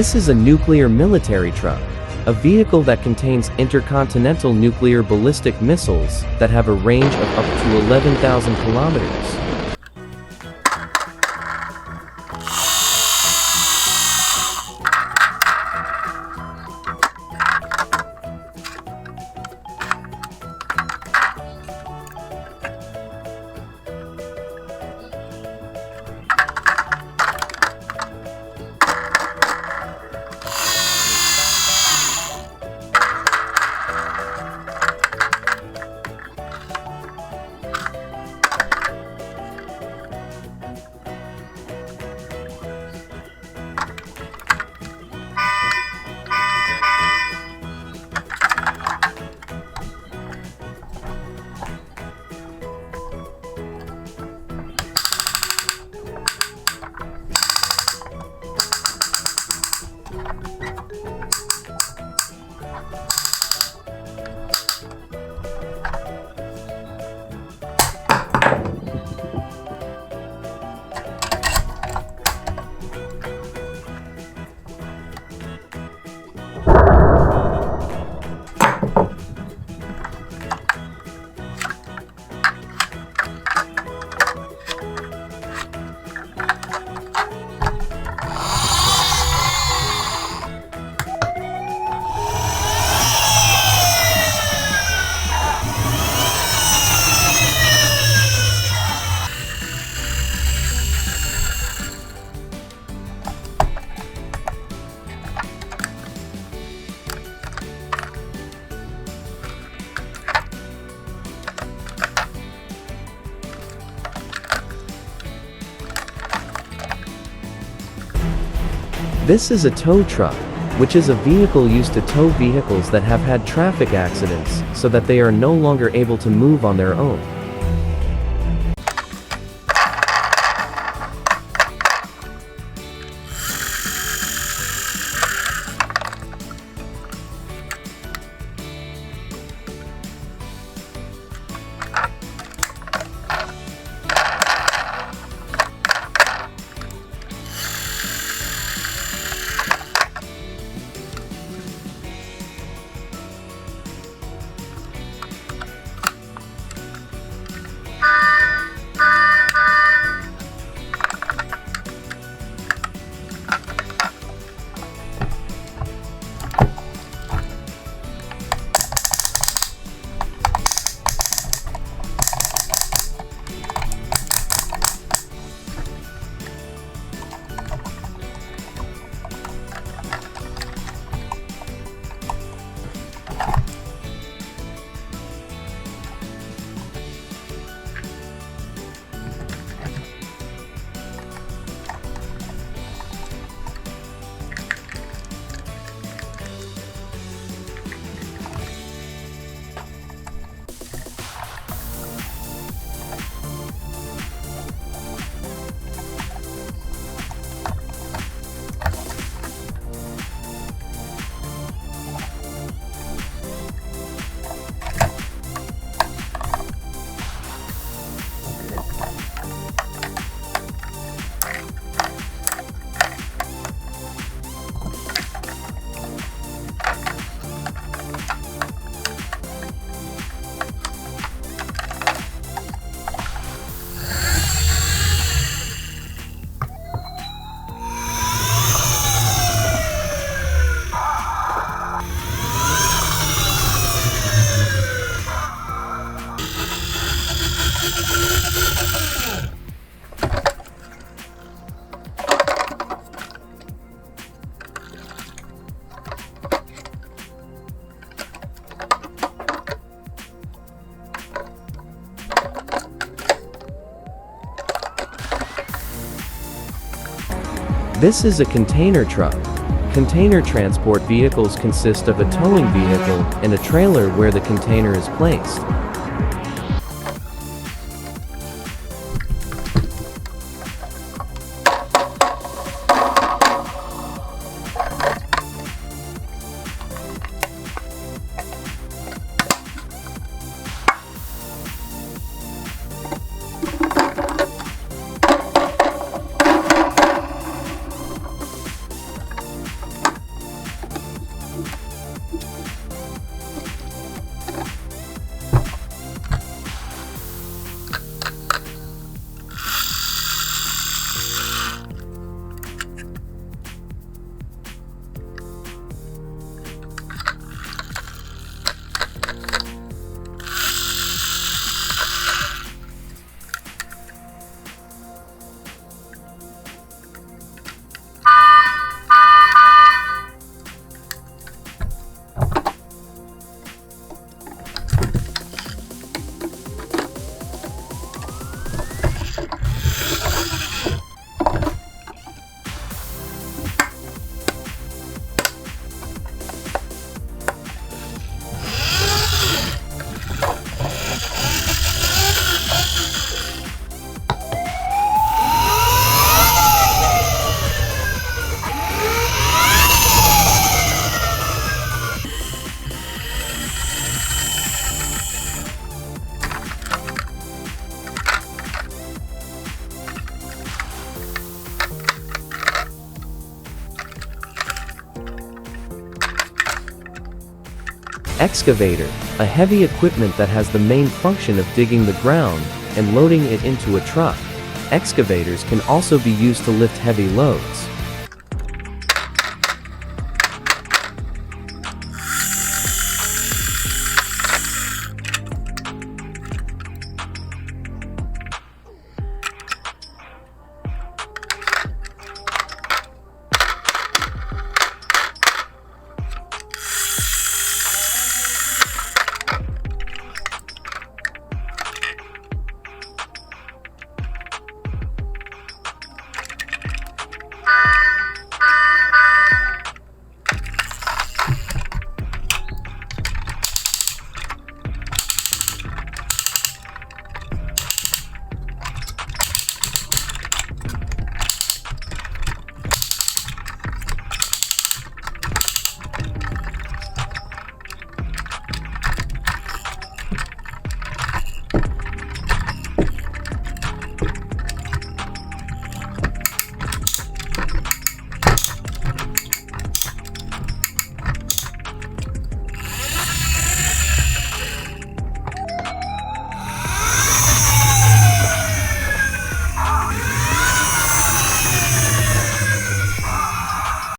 This is a nuclear military truck, a vehicle that contains intercontinental nuclear ballistic missiles that have a range of up to 11,000 kilometers. This is a tow truck, which is a vehicle used to tow vehicles that have had traffic accidents, so that they are no longer able to move on their own. This is a container truck. Container transport vehicles consist of a towing vehicle and a trailer where the container is placed. Excavator, a heavy equipment that has the main function of digging the ground and loading it into a truck. Excavators can also be used to lift heavy loads.